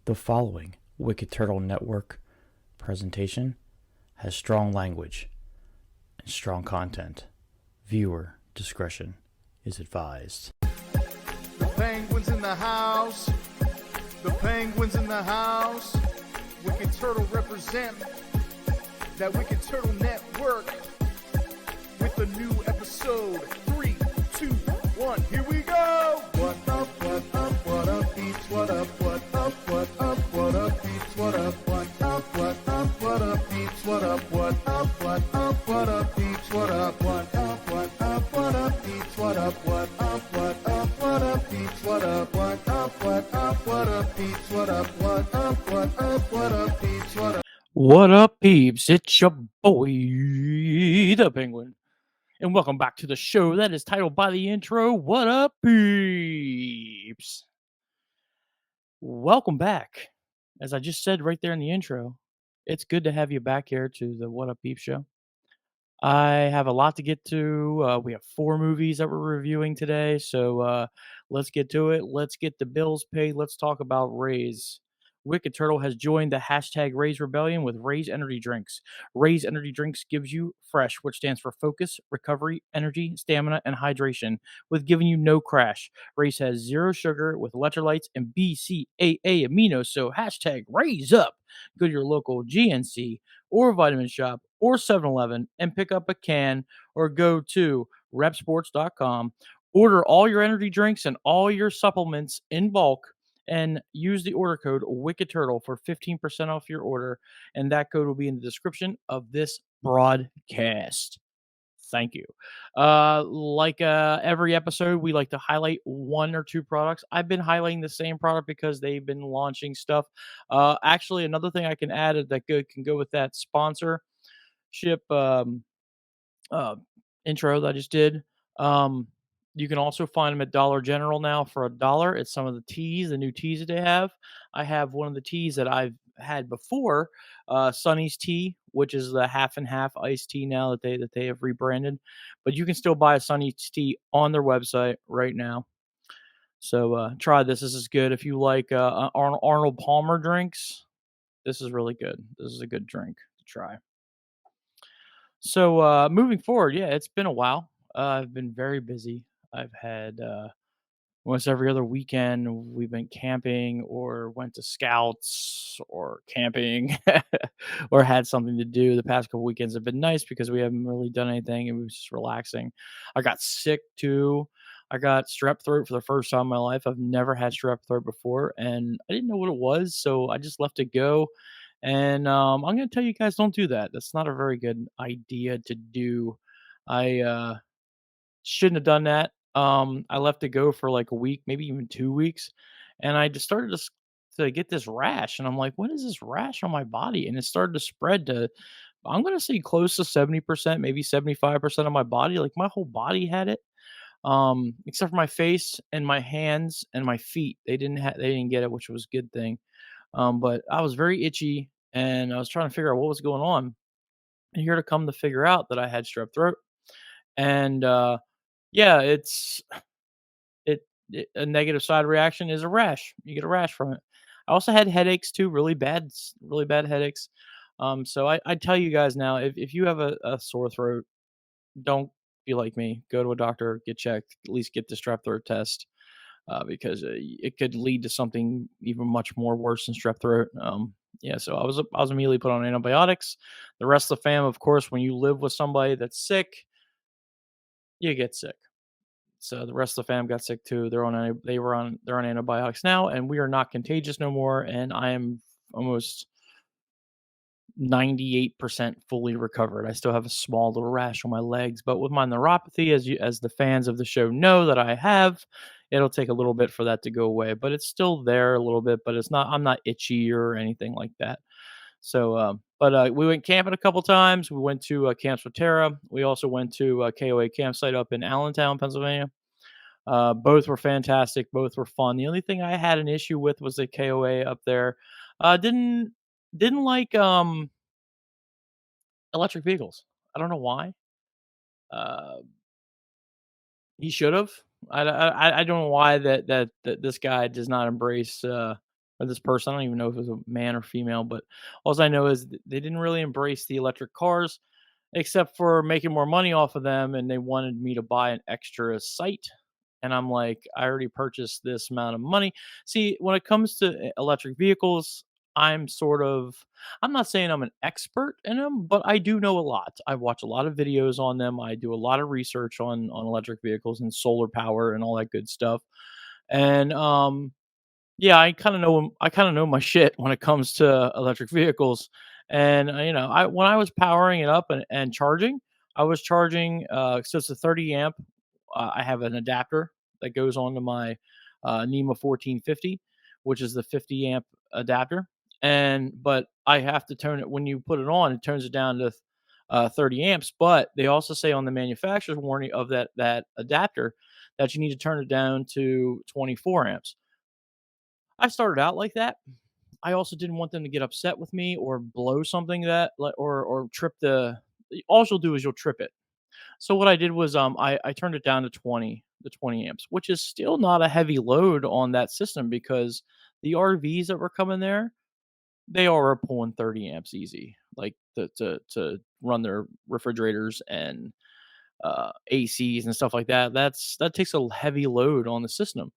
The following Wicked Turtle Network presentation has strong language and strong content. Viewer discretion is advised. The penguins in the house. The penguins in the house. Wicked Turtle represent that Wicked Turtle Network with a new episode. 3, 2, 1, here we go! What up, Peeps? What up, Peeps? What up, Peeps? What up, Peeps? What up, Peeps? What up, Peeps? What up, Peeps? What up, Peeps? What up, Peeps? What up? What up, peeps? It's your boy, the Penguin, and welcome back to the show that is titled by the intro, What Up, Peeps? Welcome back. As I just said right there in the intro, it's good to have you back here to the What Up, Peeps show. I have a lot to get to. We have 4 movies that we're reviewing today, so let's get to it. Let's get the bills paid. Let's talk about RAZE. Wicked Turtle has joined the hashtag RAZE Rebellion with RAZE Energy Drinks. RAZE Energy Drinks gives you FRESH, which stands for Focus, Recovery, Energy, Stamina, and Hydration, with giving you no crash. RAZE has 0 sugar with electrolytes and BCAA aminos, so hashtag RAZE up. Go to your local GNC or vitamin shop or 7-Eleven and pick up a can, or go to repsports.com, order all your energy drinks and all your supplements in bulk, and use the order code Wicked Turtle for 15% off your order, and that code will be in the description of this broadcast. Thank you. Like every episode, we like to highlight 1 or 2 products. I've been highlighting the same product because they've been launching stuff. Actually, another thing I can add that can go with that sponsorship intro that I just did. You can also find them at Dollar General now for $1. It's some of the teas, the new teas that they have. I have one of the teas that I've had before, Sunny's tea, which is the half and half iced tea now that they have rebranded. But you can still buy a Sunny's tea on their website right now. So try this. This is good. If you like Arnold Palmer drinks, this is really good. This is a good drink to try. So moving forward, yeah, it's been a while. I've been very busy. I've had almost every other weekend we've been camping or went to scouts or camping or had something to do. The past couple weekends have been nice because we haven't really done anything and we was just relaxing. I got sick too. I got strep throat for the first time in my life. I've never had strep throat before, and I didn't know what it was, so I just left it go. And I'm going to tell you guys, don't do that. That's not a very good idea to do. I shouldn't have done that. I left it go for like a week, maybe even 2 weeks, and I just started to get this rash, and I'm like, "What is this rash on my body?" And it started to spread to, I'm gonna say close to 70%, maybe 75% of my body. Like my whole body had it, except for my face and my hands and my feet. They didn't get it, which was a good thing. But I was very itchy, and I was trying to figure out what was going on. And here to come to figure out that I had strep throat, and yeah, a negative side reaction is a rash. You get a rash from it. I also had headaches too, really bad headaches. So I tell you guys now, if you have a sore throat, don't be like me. Go to a doctor, get checked, at least get the strep throat test, because it could lead to something even much more worse than strep throat. Yeah, so I was immediately put on antibiotics. The rest of the fam, of course, when you live with somebody that's sick, you get sick. So the rest of the fam got sick too. They're on antibiotics now, and we are not contagious no more. And I am almost 98% fully recovered. I still have a small little rash on my legs, but with my neuropathy, as the fans of the show know that I have, it'll take a little bit for that to go away. But it's still there a little bit, but it's not. I'm not itchy or anything like that. So, we went camping a couple times. We went to Camps with Terra. We also went to a KOA campsite up in Allentown, Pennsylvania. Both were fantastic. Both were fun. The only thing I had an issue with was the KOA up there. Didn't like electric vehicles. I don't know why. Uh, he should have. I don't know why that this guy does not embrace or this person. I don't even know if it was a man or female, but all I know is they didn't really embrace the electric cars except for making more money off of them, and they wanted me to buy an extra site. And I'm like, I already purchased this amount of money. See, when it comes to electric vehicles, I'm sort of, I'm not saying I'm an expert in them, but I do know a lot. I watch a lot of videos on them. I do a lot of research on electric vehicles and solar power and all that good stuff. And yeah, I kind of know my shit when it comes to electric vehicles. And I when I was powering it up and charging, I was charging so it's a 30 amp. I have an adapter that goes onto my NEMA 1450, which is the 50 amp adapter. And but I have to turn it when you put it on, it turns it down to 30 amps. But they also say on the manufacturer's warranty of that adapter that you need to turn it down to 24 amps. I started out like that. I also didn't want them to get upset with me or blow something that or trip the all you'll do is you'll trip it. So what I did was I turned it down to 20 amps, which is still not a heavy load on that system because the RVs that were coming there, they are pulling 30 amps easy, like to run their refrigerators and ACs and stuff like that. That takes a heavy load on the system.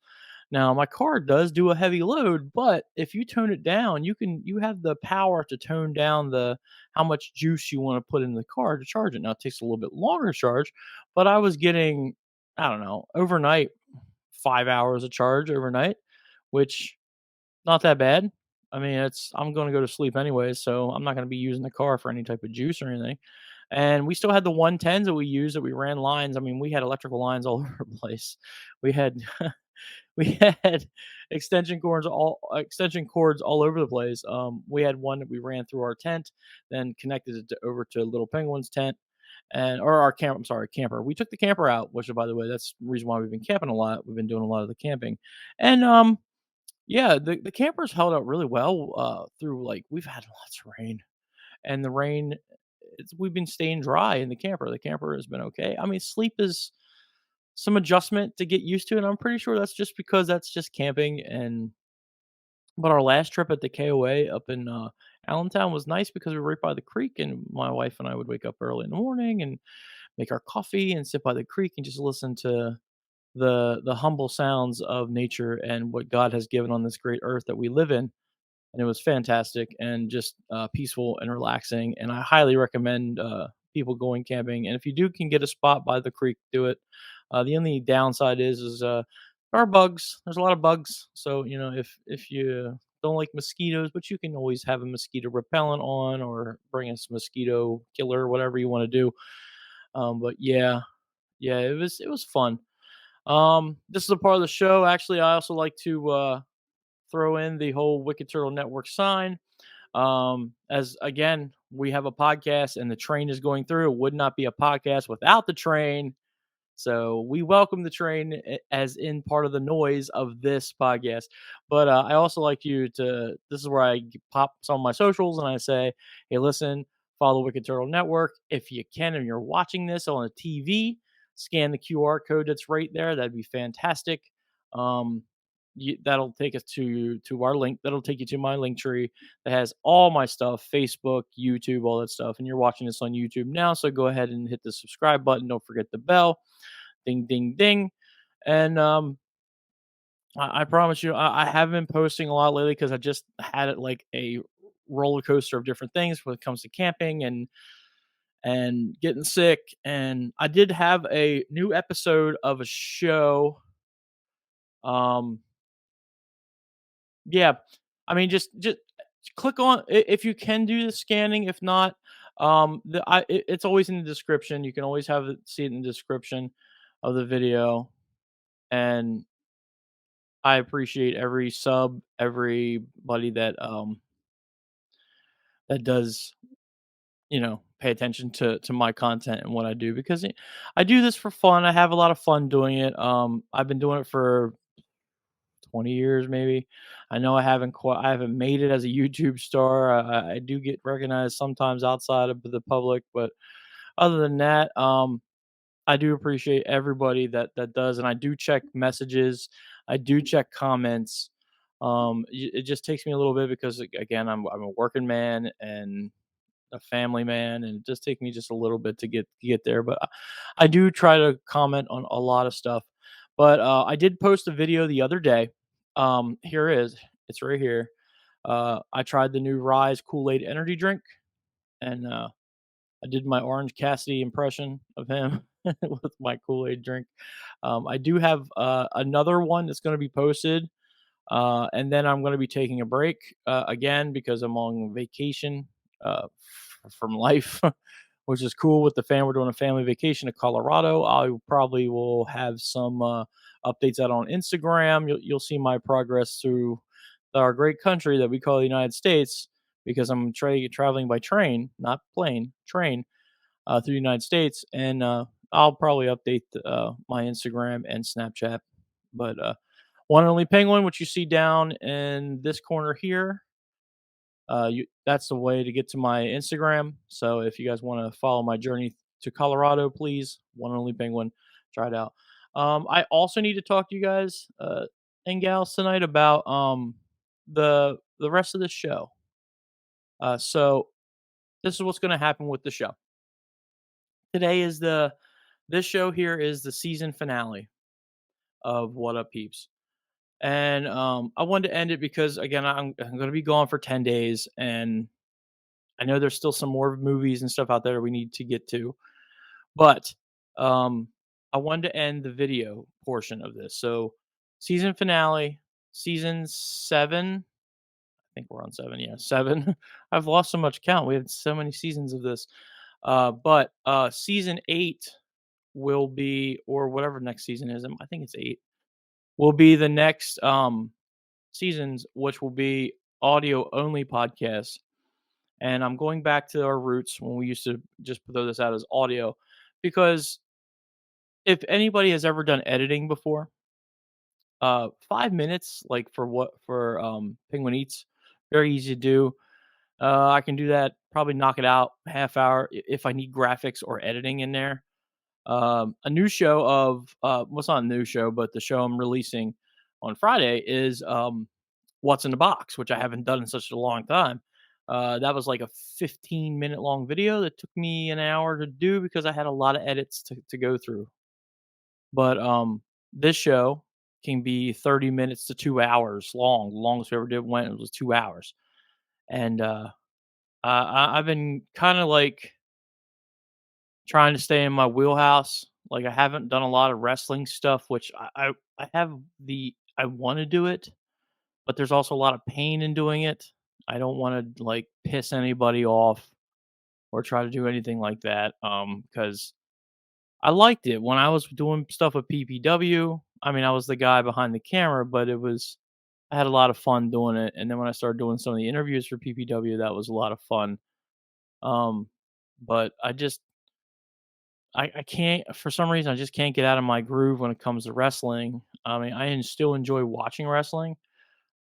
Now, my car does do a heavy load, but if you tone it down, you have the power to tone down the how much juice you want to put in the car to charge it. Now, it takes a little bit longer to charge, but I was getting, I don't know, overnight 5 hours of charge overnight, which not that bad. I mean, it's I'm going to go to sleep anyway, so I'm not going to be using the car for any type of juice or anything. And we still had the 110s that we used that we ran lines. I mean, we had electrical lines all over the place. We had we had extension cords all over the place. We had one that we ran through our tent, then connected it over to Little Penguin's tent, and or our camp. I'm sorry, camper. We took the camper out, which by the way, that's the reason why we've been camping a lot. We've been doing a lot of the camping, and yeah, the campers held out really well through like we've had lots of rain, and the rain. We've been staying dry in the camper. The camper has been okay. I mean, sleep is some adjustment to get used to, and I'm pretty sure that's just because that's just camping. And but our last trip at the KOA up in Allentown was nice because we were right by the creek, and my wife and I would wake up early in the morning and make our coffee and sit by the creek and just listen to the humble sounds of nature and what God has given on this great earth that we live in. And it was fantastic and just peaceful and relaxing. And I highly recommend people going camping. And if you can get a spot by the creek, do it. The only downside is there are bugs. There's a lot of bugs. So if you don't like mosquitoes, but you can always have a mosquito repellent on or bring a mosquito killer, whatever you want to do. But yeah, yeah, it was fun. This is a part of the show. Actually, I also like to throw in the whole Wicked Turtle Network sign. As again, we have a podcast and the train is going through. It would not be a podcast without the train. So we welcome the train as in part of the noise of this podcast. But I also like you to, this is where I pop some of my socials and I say, hey, listen, follow Wicked Turtle Network. If you can and you're watching this on a TV, scan the QR code that's right there. That'd be fantastic. Um, that'll take us to our link. That'll take you to my link tree that has all my stuff, Facebook, YouTube, all that stuff. And you're watching this on YouTube now, so go ahead and hit the subscribe button. Don't forget the bell, ding, ding, ding. And I promise you, I have been posting a lot lately because I just had it like a roller coaster of different things when it comes to camping and getting sick. And I did have a new episode of a show. Yeah, I mean, just click on if you can do the scanning. If not, it's always in the description. You can always see it in the description of the video. And I appreciate every sub, everybody that does pay attention to my content and what I do because I do this for fun. I have a lot of fun doing it. I've been doing it for 20 years maybe. I know I haven't made it as a YouTube star. I do get recognized sometimes outside of the public, but other than that, I do appreciate everybody that does, and I do check messages. I do check comments. It just takes me a little bit because again, I'm a working man and a family man, and it just takes me just a little bit to get there. But I do try to comment on a lot of stuff. But I did post a video the other day. Here it is. It's right here. I tried the new Rise Kool-Aid energy drink, and I did my Orange Cassidy impression of him with my Kool-Aid drink. I do have another one that's going to be posted, and then I'm going to be taking a break again because I'm on vacation from life, which is cool with the fam. We're doing a family vacation to Colorado. I probably will have some updates out on Instagram. You'll see my progress through our great country that we call the United States because I'm traveling by train, not plane, train through the United States, and I'll probably update my Instagram and Snapchat. But one and only penguin, which you see down in this corner here, that's the way to get to my Instagram. So if you guys want to follow my journey to Colorado, please, one and only penguin, try it out. I also need to talk to you guys and gals tonight about the rest of the show. So this is what's going to happen with the show. Today is this show here is the season finale of What Up Peeps. And I wanted to end it because again I'm going to be gone for 10 days, and I know there's still some more movies and stuff out there we need to get to. But I wanted to end the video portion of this. So season finale, season 7, I think we're on 7, yeah, 7. I've lost so much count. We had so many seasons of this. But season 8 will be, or whatever next season is, I think it's 8, will be the next seasons, which will be audio only podcasts. And I'm going back to our roots when we used to just throw this out as audio, because if anybody has ever done editing before, 5 minutes, like for Penguin Eats, very easy to do. I can do that, probably knock it out half hour if I need graphics or editing in there. A new show of well, it's not a new show, but the show I'm releasing on Friday is What's in the Box, which I haven't done in such a long time. That was like a 15-minute long video that took me an hour to do because I had a lot of edits to go through. But this show can be 30 minutes to 2 hours long. The longest we ever did went it was 2 hours. And I've been kind of like trying to stay in my wheelhouse. Like I haven't done a lot of wrestling stuff, which I have I want to do it, but there's also a lot of pain in doing it. I don't want to like piss anybody off or try to do anything like that. Because I liked it when I was doing stuff with PPW. I mean, I was the guy behind the camera, but I had a lot of fun doing it. And then when I started doing some of the interviews for PPW, that was a lot of fun. But I can't, for some reason, I just can't get out of my groove when it comes to wrestling. I mean, still enjoy watching wrestling,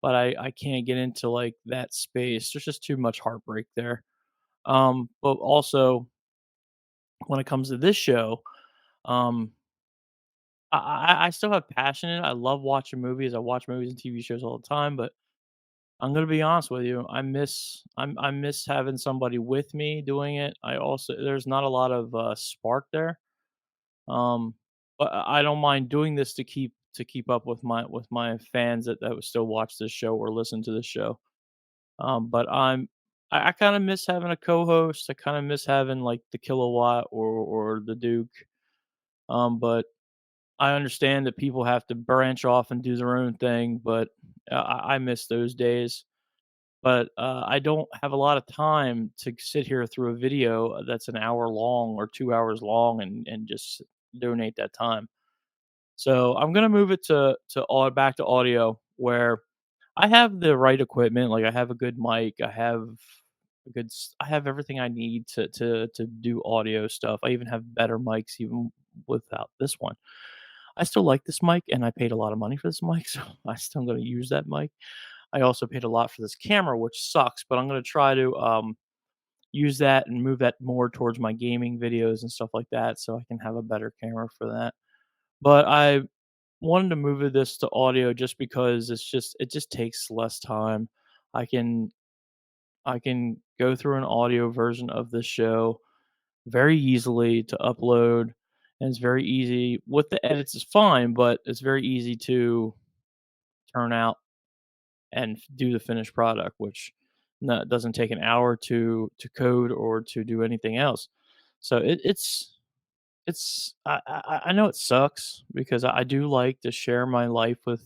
but I can't get into like that space. There's just too much heartbreak there. But also when it comes to this show, um, I still have passion in it. I love watching movies. I watch movies and TV shows all the time, but I'm gonna be honest with you. I miss having somebody with me doing it. I also there's not a lot of spark there. Um, but I don't mind doing this to keep up with my fans that would still watch this show or listen to this show. But I kind of miss having a co-host. I kind of miss having like the Kilowatt or the Duke. But I understand that people have to branch off and do their own thing. But I miss those days. But I don't have a lot of time to sit here through a video that's an hour long or 2 hours long and just donate that time. So I'm gonna move it back to audio where I have the right equipment. Like I have a good mic. I have everything I need to do audio stuff. I even have better mics even without this one. I still like this mic, and I paid a lot of money for this mic, so I still gonna use that mic. I also paid a lot for this camera, which sucks, but I'm gonna try to use that and move that more towards my gaming videos and stuff like that, so I can have a better camera for that. But I wanted to move this to audio just because it just takes less time. I can I can go through an audio version of this show very easily to upload, and it's very easy with the edits is fine, but it's very easy to turn out and do the finished product, which no, doesn't take an hour to code or to do anything else. So I know it sucks because I do like to share my life with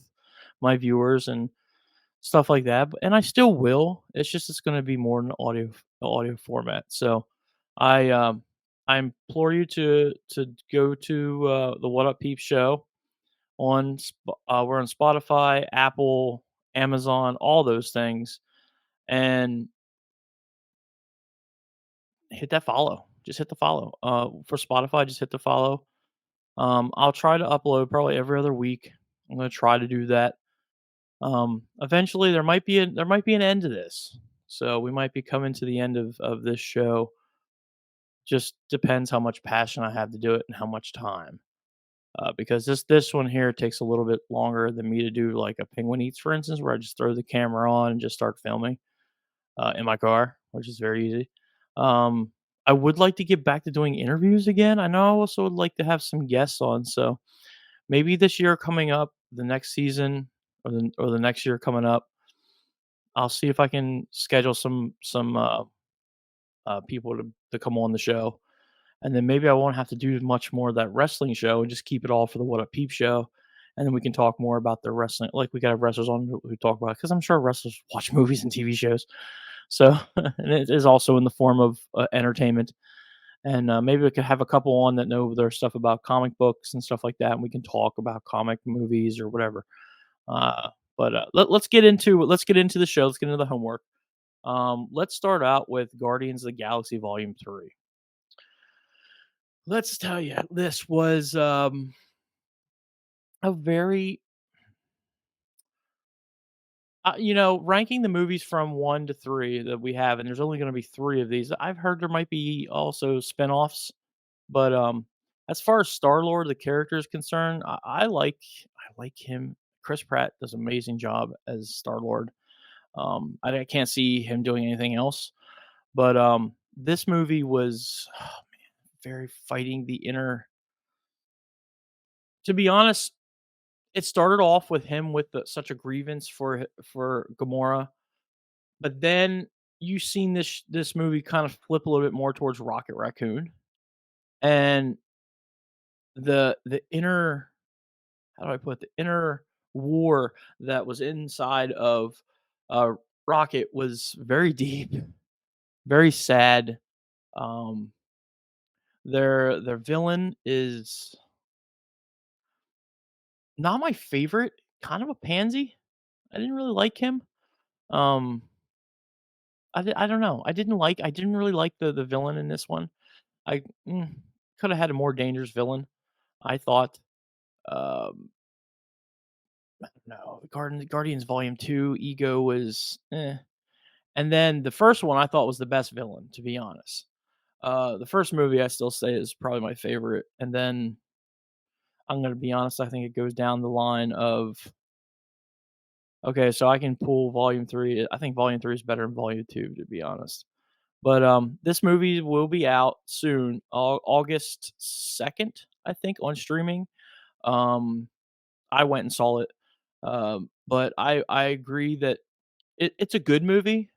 my viewers and stuff like that, and I still will. It's just it's going to be more in audio format. So I I implore you to go to the What Up Peeps show on we're on Spotify, Apple, Amazon, all those things, and hit that follow. Just hit the follow. For Spotify, just hit the follow. I'll try to upload probably every other week. I'm gonna try to do that. Eventually, there might be an end to this, so we might be coming to the end of this show. Just depends how much passion I have to do it and how much time. Because this one here takes a little bit longer than me to do, like a Penguin Eats, for instance, where I just throw the camera on and just start filming in my car, which is very easy. Um, I would like to get back to doing interviews again. I know I also would like to have some guests on, so maybe this year coming up, the next season or the next year coming up, I'll see if I can schedule some people to come on the show, and then maybe I won't have to do much more of that wrestling show and just keep it all for the What Up Peep show, and then we can talk more about the wrestling. Like we got wrestlers on who talk about because I'm sure wrestlers watch movies and TV shows, so and it is also in the form of entertainment. And maybe we could have a couple on that know their stuff about comic books and stuff like that, and we can talk about comic movies or whatever. Let's get into the show. Let's get into the homework. Let's start out with Guardians of the Galaxy Volume 3. Let's tell you, this was a very, ranking the movies from 1 to 3 that we have, and there's only going to be 3 of these. I've heard there might be also spin-offs, but as far as Star-Lord, the character is concerned, I like him. Chris Pratt does an amazing job as Star-Lord. I can't see him doing anything else, but this movie was very fighting the inner. To be honest, it started off with him with such a grievance for Gamora, but then you seen this movie kind of flip a little bit more towards Rocket Raccoon, and the inner, how do I put, the inner war that was inside of uh, Rocket was very deep, very sad. Um, their villain is not my favorite, kind of a pansy. I didn't really like him. Um, I don't know. I didn't really like the villain in this one. I could have had a more dangerous villain, I thought. I don't know. Guardians Volume 2, Ego was eh. And then the first one I thought was the best villain, to be honest. The first movie I still say is probably my favorite. And then I'm gonna be honest, I think it goes down the line of okay, so I can pull Volume 3. I think Volume 3 is better than Volume 2, to be honest. But this movie will be out soon, August 2nd, I think, on streaming. Um, I went and saw it. But I agree that it's a good movie.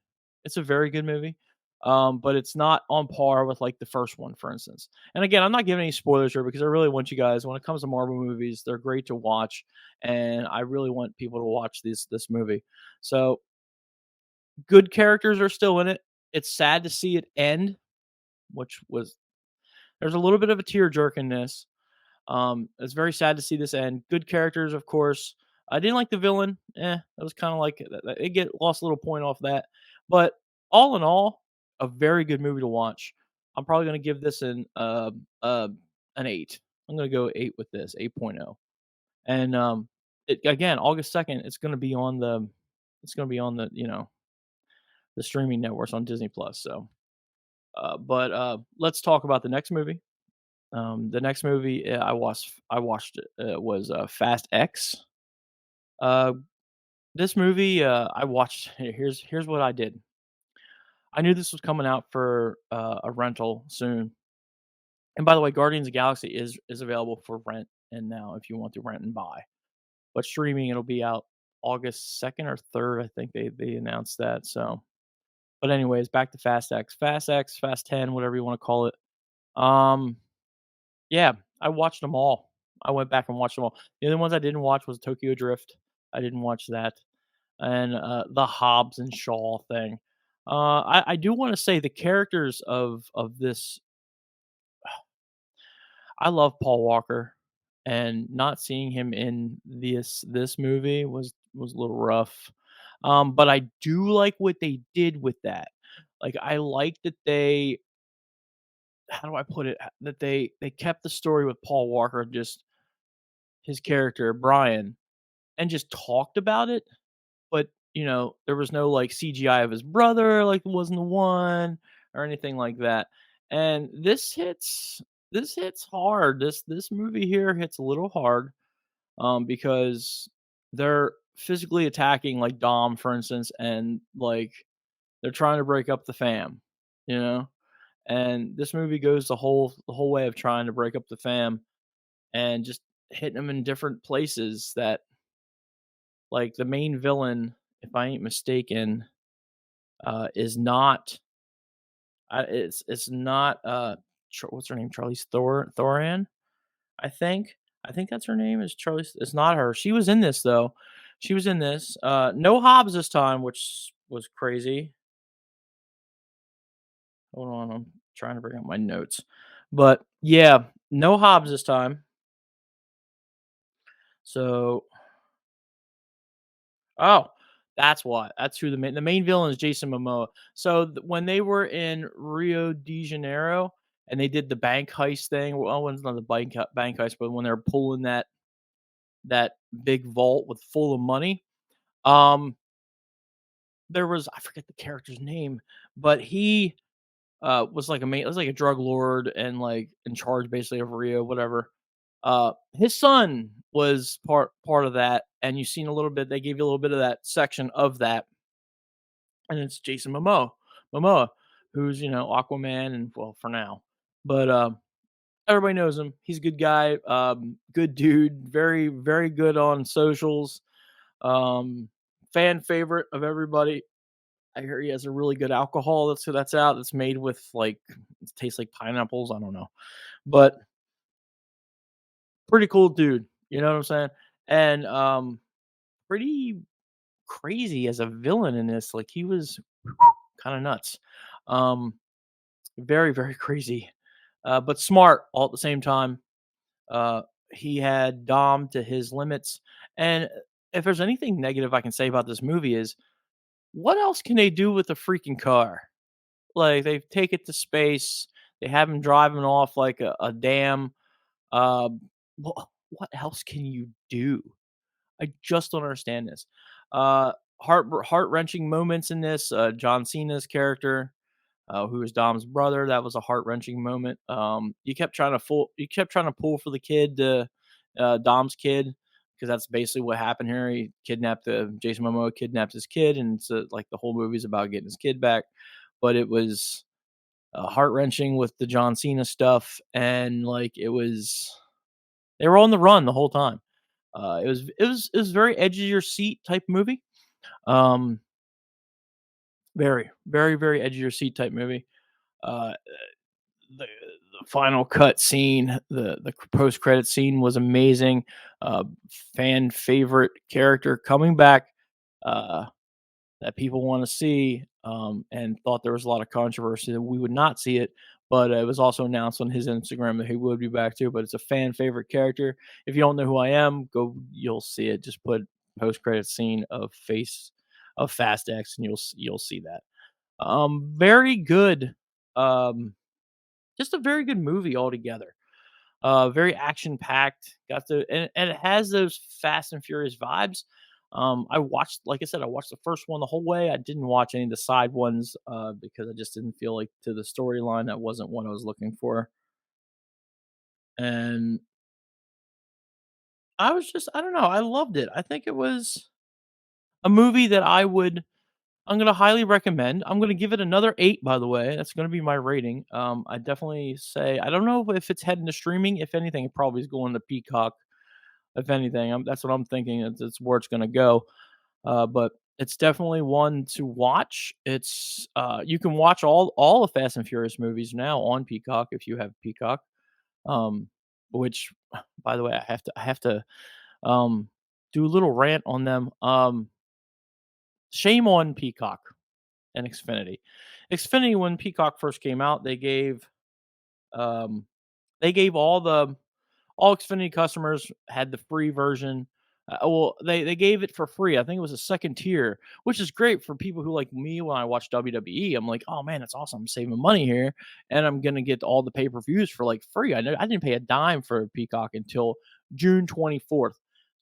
It's a very good movie. But it's not on par with like the first one, for instance. And again, I'm not giving any spoilers here because I really want you guys, when it comes to Marvel movies, they're great to watch, and I really want people to watch this movie. So good characters are still in it. It's sad to see it end, which was there's a little bit of a tear jerk in this. It's very sad to see this end. Good characters, of course. I didn't like the villain. That was kind of like it get lost a little point off that. But all in all, a very good movie to watch. I'm probably going to give this an 8. I'm going to go 8 with this, 8.0. And again, August 2nd, it's going to be on the, the streaming networks on Disney Plus. So, but let's talk about the next movie. The next movie I watched was Fast X. Uh, this movie I watched. Here's what I did. I knew this was coming out for a rental soon. And by the way, Guardians of the Galaxy is available for rent and now if you want to rent and buy. But streaming it'll be out August 2nd or 3rd. I think they announced that. So, but anyways, back to Fast X. Fast X, Fast 10, whatever you want to call it. Um Yeah, I watched them all. I went back and watched them all. The only ones I didn't watch was Tokyo Drift. I didn't watch that, and, the Hobbs and Shaw thing. I do wanna say the characters of this I love Paul Walker, and not seeing him in this movie was a little rough. But I do like what they did with that. Like, I like that they how do I put it? That they kept the story with Paul Walker, just his character, Brian, and just talked about it, but, there was no, like, CGI of his brother, like, it wasn't the one or anything like that, and this hits hard. This movie here hits a little hard, because they're physically attacking, like, Dom, for instance, and, like, they're trying to break up the fam, you know? And this movie goes the whole way of trying to break up the fam and just hitting them in different places that like, the main villain, if I ain't mistaken, is not it's not, what's her name? Charlize Theron, I think? I think that's her name is Charlize it's not her. She was in this, though. She was in this. No Hobbs this time, which was crazy. Hold on, I'm trying to bring up my notes. But, yeah, no Hobbs this time. So oh, that's why. That's who the main villain is Jason Momoa. So, when they were in Rio de Janeiro and they did the bank heist thing, well, it's not the bank heist, but when they're pulling that big vault with full of money, um, there was I forget the character's name, but he, was like was like a drug lord and, like, in charge basically of Rio, whatever. His son was part of that, and you've seen a little bit they gave you a little bit of that section of that and it's Jason Momoa, who's Aquaman, and well for now, but everybody knows him. He's a good guy, good dude, very very good on socials, um, fan favorite of everybody. I hear he has a really good alcohol that's out that's made with like it tastes like pineapples. I don't know, but pretty cool dude. You know what I'm saying? And pretty crazy as a villain in this. Like he was kind of nuts. Um, Very, very crazy, but smart all at the same time. Uh, he had Dom to his limits, and if there's anything negative I can say about this movie is, what else can they do with a freaking car? Like, they take it to space, they have him driving off like a dam, what else can you do? I just don't understand this. Heart-wrenching moments in this, John Cena's character who is Dom's brother. That was a heart wrenching moment. You kept trying to pull for the kid, Dom's kid, because that's basically what happened here. Jason Momoa kidnapped his kid, and so like the whole movie's about getting his kid back. But it was heart wrenching with the John Cena stuff, and like they were on the run the whole time. It was very edge of your seat type movie. Um, Very, very, very edge of your seat type movie. Uh, the final cut scene, the post credit scene was amazing. Uh, Fan favorite character coming back uh, that people want to see, and thought there was a lot of controversy that we would not see it. But it was also announced on his Instagram that he would be back too. But it's a fan favorite character. If you don't know who I am, you'll see it. Just put post credit scene of Fast X, and you'll see that. Very good. Um, just a very good movie altogether. Very action packed. And it has those Fast and Furious vibes. Like I said, I watched the first one the whole way. I didn't watch any of the side ones because I just didn't feel like to the storyline that wasn't what I was looking for. and I don't know, I loved it. I think it was a movie that I'm gonna highly recommend. I'm gonna give it another 8, by the way. That's gonna be my rating. I definitely say I don't know if it's heading to streaming. If anything, it probably is going to Peacock. If anything, that's what I'm thinking. It's where it's gonna go. But it's definitely one to watch. You can watch all the Fast and Furious movies now on Peacock if you have Peacock. Um, which, by the way, I have to um do a little rant on them. Shame on Peacock and Xfinity. Xfinity, when Peacock first came out, um, they gave all Xfinity customers had the free version. Well, they gave it for free. I think it was a second tier, which is great for people who like me when I watch WWE. I'm like, oh man, that's awesome. I'm saving money here, and I'm gonna get all the pay per views for like free. I didn't pay a dime for Peacock until June 24th.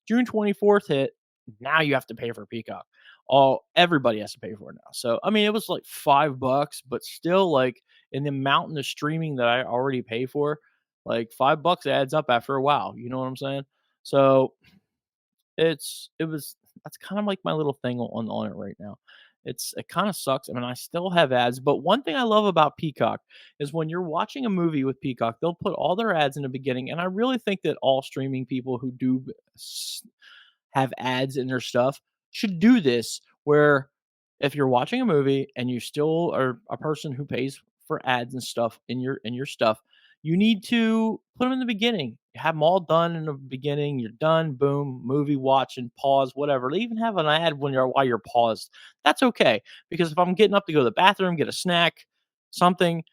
June 24th hit. Now you have to pay for Peacock. All everybody has to pay for it now. So I mean, it was like $5, but still, like in the mountain of streaming that I already pay for, like $5 adds up after a while, you know what I'm saying? So it was that's kind of like my little thing on it right now. It kind of sucks. I mean, I still have ads, but one thing I love about Peacock is when you're watching a movie with Peacock, they'll put all their ads in the beginning, and I really think that all streaming people who do have ads in their stuff should do this where if you're watching a movie and you still are a person who pays for ads and stuff in your stuff, you need to put them in the beginning. Have them all done in the beginning. You're done. Boom. Movie watch and pause. Whatever. They even have an ad when you're while you're paused. That's okay because if I'm getting up to go to the bathroom, get a snack, something,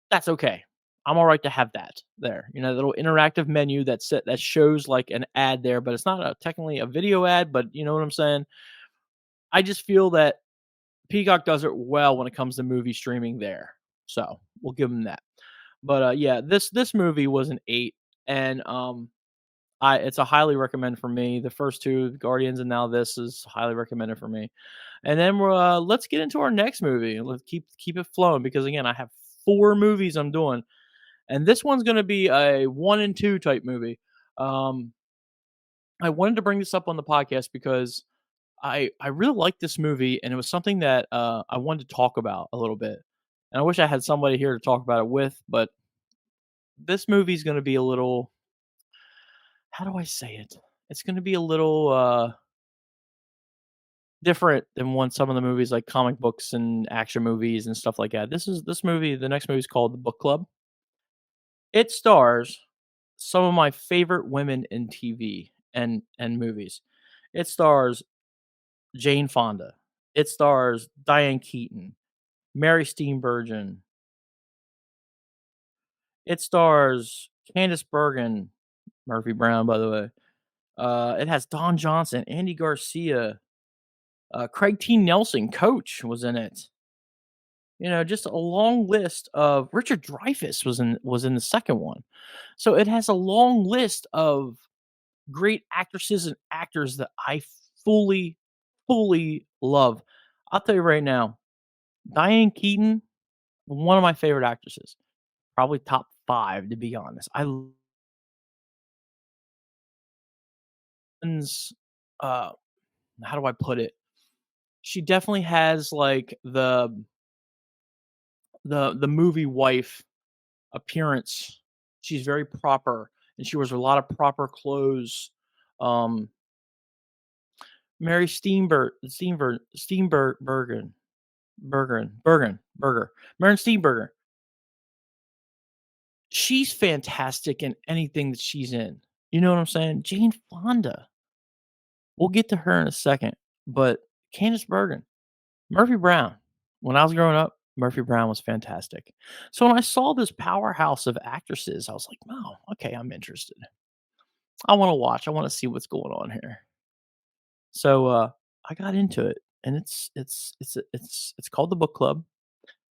that's okay. I'm all right to have that there. You know, the little interactive menu that shows like an ad there, but it's not technically a video ad, but you know what I'm saying? I just feel that Peacock does it well when it comes to movie streaming there. So, we'll give them that. But yeah, this movie was an 8 and I it's a highly recommend for me. The first two Guardians and now this is highly recommended for me. And then let's get into our next movie. Let's keep it flowing because again, I have 4 movies I'm doing and this one's going to be a 1 and 2 type movie. Um I wanted to bring this up on the podcast because I really liked this movie, and it was something that, I wanted to talk about a little bit, and I wish I had somebody here to talk about it with, but this movie's gonna be a little how do I say it? It's gonna be a little, different than when some of the movies like comic books and action movies and stuff like that. The next movie is called The Book Club. It stars some of my favorite women in TV and movies. It stars Jane Fonda. It stars Diane Keaton, Mary Steenburgen. It stars Candice Bergen, Murphy Brown, by the way. It has Don Johnson, Andy Garcia, Craig T. Nelson, Coach, was in it. You know, just a long list of Richard Dreyfuss was in the second one. So it has a long list of great actresses and actors that I fully, fully love. I'll tell you right now, Diane Keaton, one of my favorite actresses. Probably top 5, to be honest. Uh, how do I put it? She definitely has, like, the movie wife appearance. She's very proper, and she wears a lot of proper clothes. Um, Mary Berger. Maren Steenburgen. She's fantastic in anything that she's in. You know what I'm saying? Jane Fonda. We'll get to her in a second, but Candice Bergen, Murphy Brown. When I was growing up, Murphy Brown was fantastic. So when I saw this powerhouse of actresses, I was like, "Oh, okay, I'm interested. I wanna watch. I wanna see what's going on here." So, I got into it, and it's called The Book Club.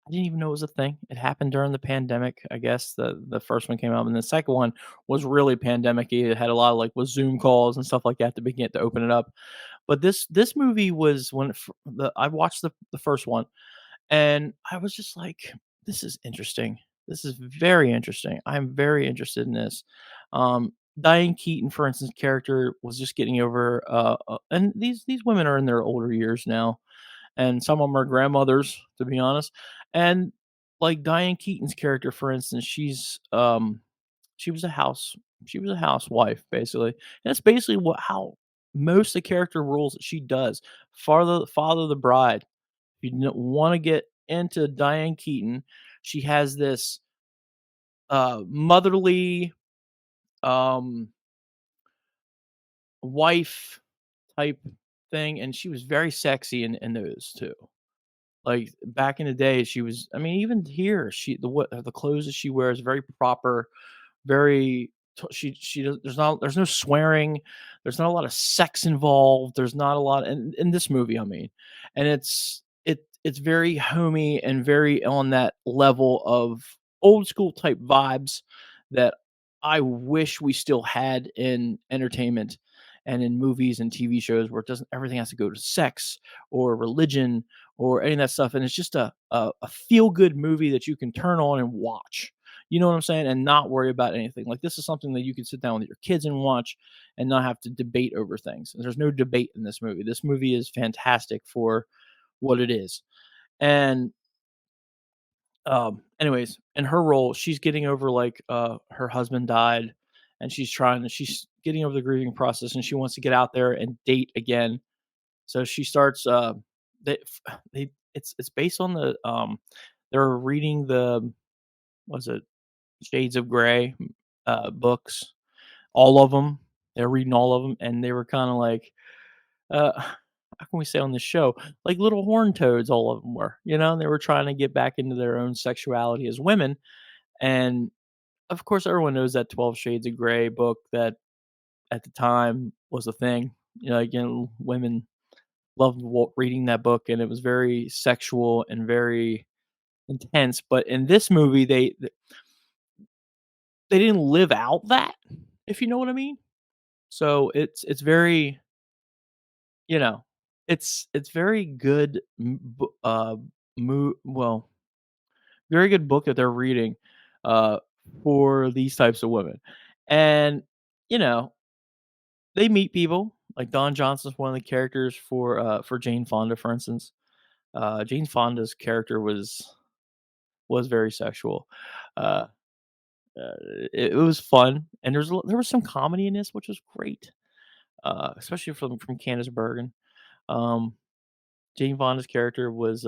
I didn't even know it was a thing. It happened during the pandemic, I guess. The first one came out, and the second one was really pandemic-y. It had a lot of, like, with Zoom calls and stuff like that to begin to open it up. But this movie was when it f the I watched the first one, and I was just like, "This is interesting." This is very interesting. I'm very interested in this. Diane Keaton, for instance, character was just getting over, and these women are in their older years now, and some of them are grandmothers, to be honest. And like Diane Keaton's character, for instance, she was a house she was a housewife basically, and that's basically what how most of the character roles that she does. Father the bride. If you want to get into Diane Keaton, she has this motherly um wife type thing, and she was very sexy in those too. Like, back in the day, she was I mean, even here, the clothes that she wears very proper, very she does there's no swearing, there's not a lot of sex involved, there's not a lot in this movie, I mean, and it's very homey and very on that level of old school type vibes that I wish we still had in entertainment and in movies and TV shows where it doesn't everything has to go to sex or religion or any of that stuff, and it's just a feel good movie that you can turn on and watch. You know what I'm saying? And not worry about anything. Like, this is something that you can sit down with your kids and watch and not have to debate over things. And there's no debate in this movie. This movie is fantastic for what it is. And anyways, in her role, she's getting over like her husband died and she's getting over the grieving process and she wants to get out there and date again. So she starts they they it's based on the they're reading the was it Shades of Grey books, all of them. They're reading all of them, and they were kind of like how can we say on the show, like little horn toads, all of them were, you know, and they were trying to get back into their own sexuality as women. And of course, everyone knows that 12 Shades of Grey book that at the time was a thing. You know, again, women loved reading that book, and it was very sexual and very intense. But in this movie, they didn't live out that, if you know what I mean. So it's very, you know, it's very good well, very good book that they're reading uh for these types of women. And you know, they meet people like Don Johnson's one of the characters for Jane Fonda, for instance. Jane Fonda's character was very sexual. Uh, it was fun, and there was some comedy in this, which was great, especially from Candice Bergen. Um, Jane Fonda's character was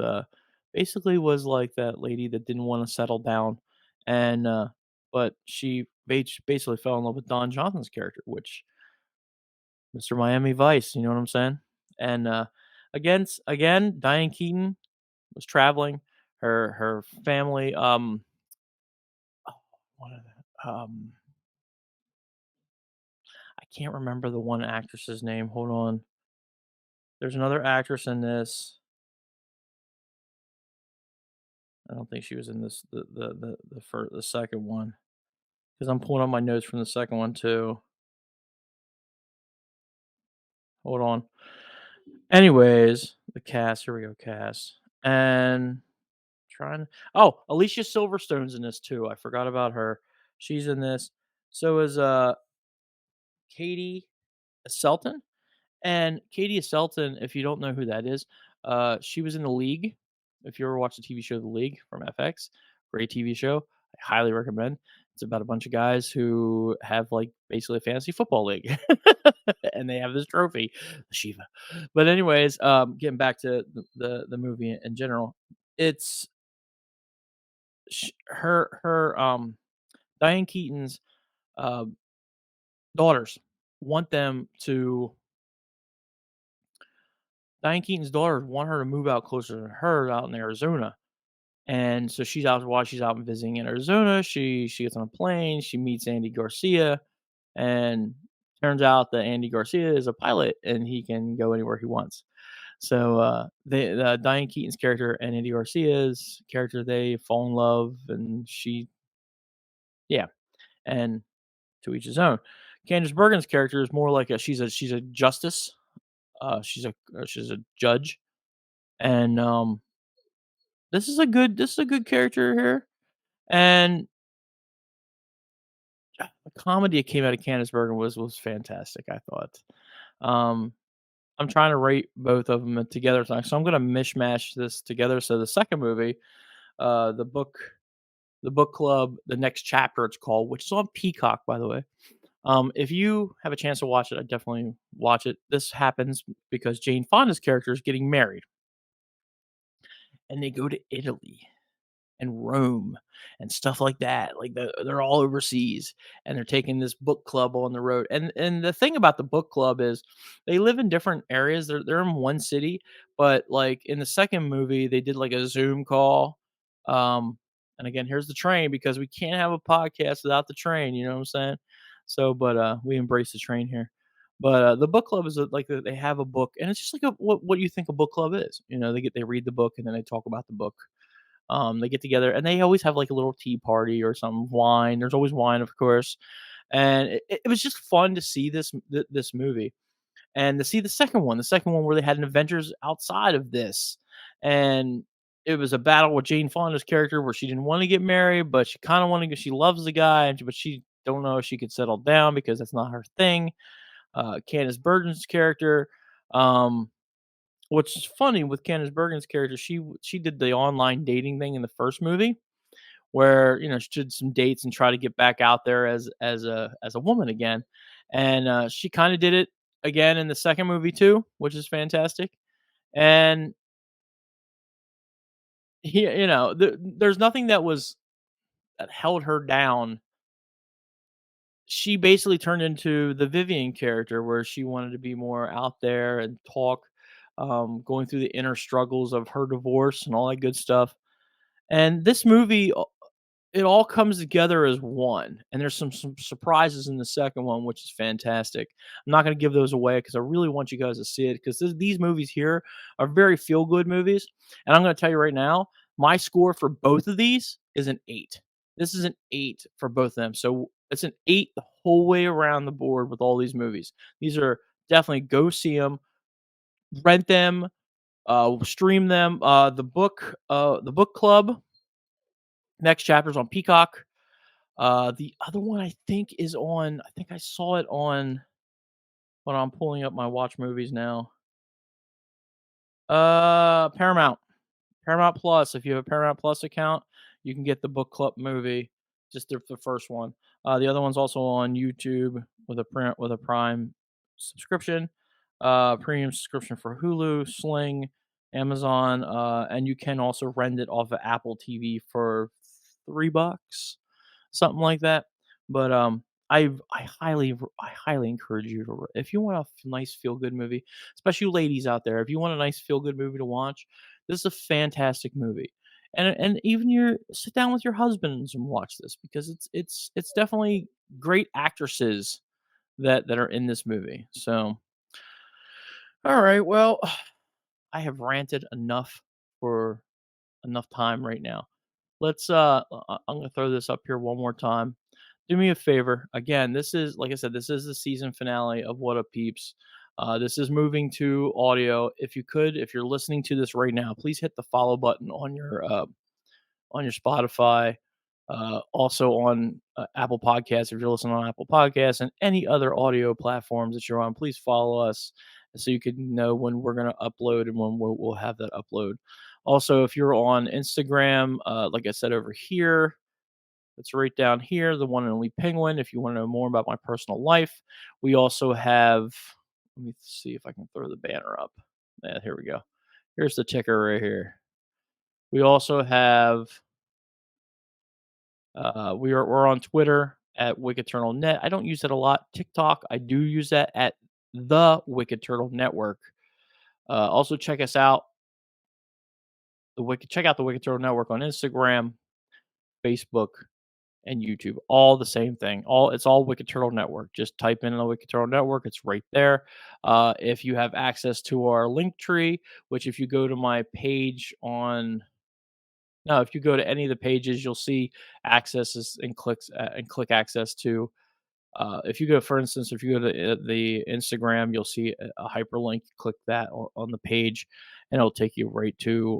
basically was like that lady that didn't want to settle down, and but she basically fell in love with Don Johnson's character, which Mr. Miami Vice. You know what I'm saying? And again, Diane Keaton was traveling. Her family. Oh, what are I can't remember the one actress's name. Hold on. There's another actress in this. I don't think she was in this the second one because I'm pulling up my notes from the second one too. Hold on. Anyways, the cast. Here we go. Cast and trying. Oh, Alicia Silverstone's in this too. I forgot about her. She's in this. So is Katie Selton. And Katie Selton, if you don't know who that is, she was in The League. If you ever watched the TV show The League from FX, great TV show. I highly recommend. It's about a bunch of guys who have like basically a fantasy football league, and they have this trophy, Shiva. But anyways, getting back to the movie in general, it's her Diane Keaton's uh, daughters want them to Diane Keaton's daughters want her to move out closer to her out in Arizona. And so she's out while she's out visiting in Arizona, she gets on a plane, she meets Andy Garcia, and turns out that Andy Garcia is a pilot and he can go anywhere he wants. So Diane Keaton's character and Andy Garcia's character, they fall in love, and yeah, and to each his own. Candice Bergen's character is more like she's a justice, she's a judge, and this is a good character here. And the comedy that came out of Candice Bergen was fantastic, I thought. Um, I'm trying to rate both of them together tonight, so I'm gonna mishmash this together. So the second movie, uh, the book the book club, the next chapter it's called, which is on Peacock, by the way. If you have a chance to watch it, I definitely watch it. This happens because Jane Fonda's character is getting married, and they go to Italy and Rome and stuff like that. Like they're all overseas and they're taking this book club on the road. And the thing about the book club is they live in different areas. They're in one city, but like in the second movie, they did like a Zoom call. Um, and again, here's the train because we can't have a podcast without the train. You know what I'm saying? So, but we embrace the train here. But the book club is they have a book, and it's just like what you think a book club is. You know, they read the book and then they talk about the book. They get together and they always have like a little tea party or some wine. There's always wine, of course, and it was just fun to see this movie and to see the second one where they had an adventures outside of this, and it was a battle with Jane Fonda's character where she didn't want to get married, but she kind of wanted to. She loves the guy, but she don't know if she could settle down because that's not her thing. Candice Bergen's character. Um, What's funny with Candice Bergen's character, she did the online dating thing in the first movie where, you know, she did some dates and try to get back out there as a woman again. And she kind of did it again in the second movie too, which is fantastic. And there's nothing that held her down. She basically turned into the Vivian character where she wanted to be more out there and talk, going through the inner struggles of her divorce and all that good stuff. And this movie, it all comes together as one, and there's some surprises in the second one, which is fantastic. I'm not gonna give those away because I really want you guys to see it because these movies here are very feel good movies, and I'm gonna tell you right now, my score for both of these is an 8. This is an 8 for both of them, so it's an 8 the whole way around the board with all these movies. These are definitely go see them, rent them, stream them. The book club next chapter's on Peacock. The other one I think is on. I think I saw it on. When I'm pulling up my watch movies now. Paramount. Paramount Plus. If you have a Paramount Plus account, you can get the book club movie. Just the first one. The other one's also on YouTube with a Prime subscription, premium subscription for Hulu, Sling, Amazon, and you can also rent it off of Apple TV for $3, something like that. But I highly encourage you to if you want a nice feel good movie, especially ladies out there, if you want a nice feel good movie to watch, this is a fantastic movie. And even your sit down with your husbands and watch this because it's definitely great actresses that are in this movie. So, all right, well, I have ranted enough for enough time right now. I'm gonna throw this up here one more time. Do me a favor. Again, this is like I said, this is the season finale of What Up Peeps. This is moving to audio. If you're listening to this right now, please hit the follow button on your Spotify, also on Apple Podcasts. If you're listening on Apple Podcasts and any other audio platforms that you're on, please follow us so you can know when we're going to upload and when we'll have that upload. Also, if you're on Instagram, like I said over here, it's right down here, the one and only Penguin. If you want to know more about my personal life, we also have. Let me see if I can throw the banner up. Yeah, here we go. Here's the ticker right here. We also have we're on Twitter at Wicked Turtle Net. I don't use it a lot. TikTok, I do use that at the Wicked Turtle Network. Also check us out. Check out the Wicked Turtle Network on Instagram, Facebook, and YouTube. All the same thing. It's all Wicked Turtle Network. Just type in the Wicked Turtle Network. It's right there. If you have access to our link tree, which if you go to my page on no, if you go to any of the pages, you'll see accesses and click access to. If you go, for instance, if you go to the Instagram, you'll see a hyperlink. Click that on the page, and it'll take you right to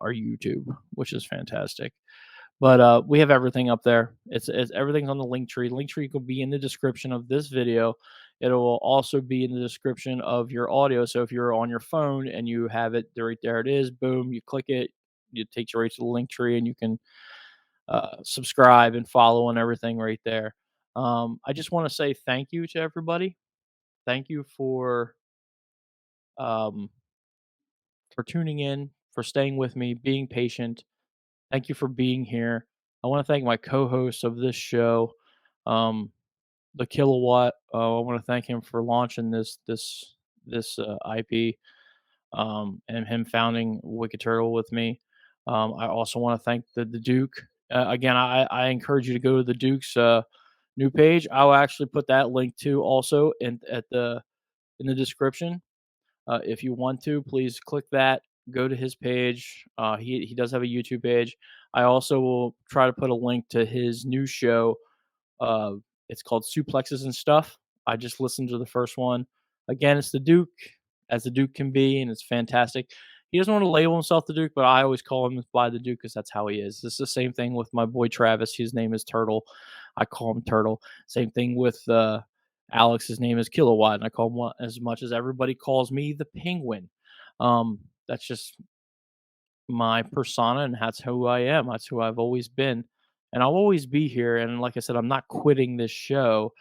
our YouTube, which is fantastic. But we have everything up there. It's everything's on the link tree. Link tree will be in the description of this video. It will also be in the description of your audio. So if you're on your phone and you have it right there, it is. Boom, you click it. It takes you right to the link tree, and you can subscribe and follow and everything right there. I just want to say thank you to everybody. Thank you um, for tuning in, for staying with me, being patient. Thank you for being here. I want to thank my co-host of this show, um, the Kilowatt. I want to thank him for launching this IP, and him founding Wicked Turtle with me. I also want to thank the Duke. Again, I encourage you to go to the Duke's new page. I'll actually put that link too also in the description. If you want to, please click that. Go to his page. He does have a YouTube page. I also will try to put a link to his new show. Uh, it's called Suplexes and Stuff. I just listened to the first one. Again, it's the Duke, as the Duke can be, and it's fantastic. He doesn't want to label himself the Duke, but I always call him by the Duke because that's how he is. It's the same thing with my boy Travis. His name is Turtle. I call him Turtle. Same thing with Alex. His name is Kilowatt, and I call him as much as everybody calls me the Penguin. That's just my persona, and that's who I am. That's who I've always been, and I'll always be here. And like I said, I'm not quitting this show.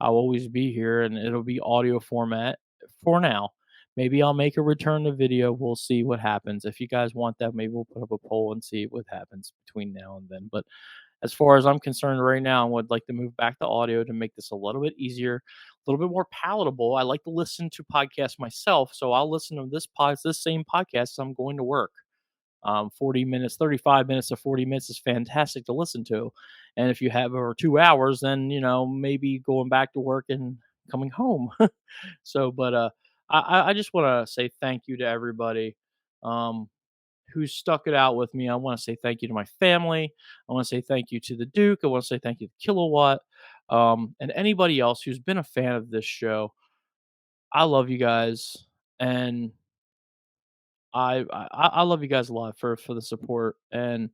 I'll always be here, and it'll be audio format for now. Maybe I'll make a return to video. We'll see what happens. If you guys want that, maybe we'll put up a poll and see what happens between now and then. But as far as I'm concerned right now, I would like to move back to audio to make this a little bit easier, a little bit more palatable. I like to listen to podcasts myself, so I'll listen to this same podcast as I'm going to work. 40 minutes, 35 minutes to 40 minutes is fantastic to listen to. And if you have over 2 hours, then, maybe going back to work and coming home. But I just want to say thank you to everybody um, who stuck it out with me. I want to say thank you to my family. I want to say thank you to the Duke. I want to say thank you to Kilowatt, and anybody else who's been a fan of this show. I love you guys. And I love you guys a lot for the support, and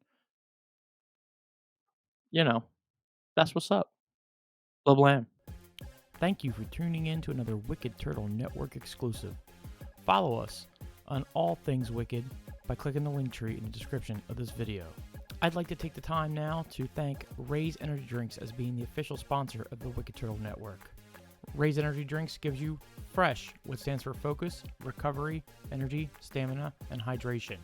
you know that's what's up. Blah blam. Thank you for tuning in to another Wicked Turtle Network exclusive. Follow us on all things Wicked by clicking the link tree in the description of this video. I'd like to take the time now to thank RAZE Energy Drinks as being the official sponsor of the Wicked Turtle Network. RAZE Energy Drinks gives you FRESH, which stands for Focus, Recovery, Energy, Stamina, and Hydration,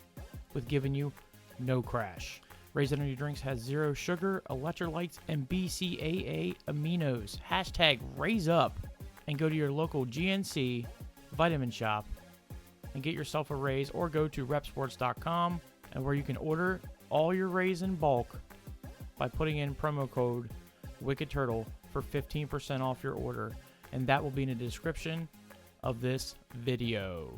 with giving you no crash. RAZE Energy Drinks has zero sugar, electrolytes, and BCAA aminos. Hashtag Raise Up, and go to your local GNC vitamin shop and get yourself a RAZE, or go to repsports.com, and where you can order all your RAZE in bulk by putting in promo code Wicked Turtle for 15% off your order, and that will be in the description of this video.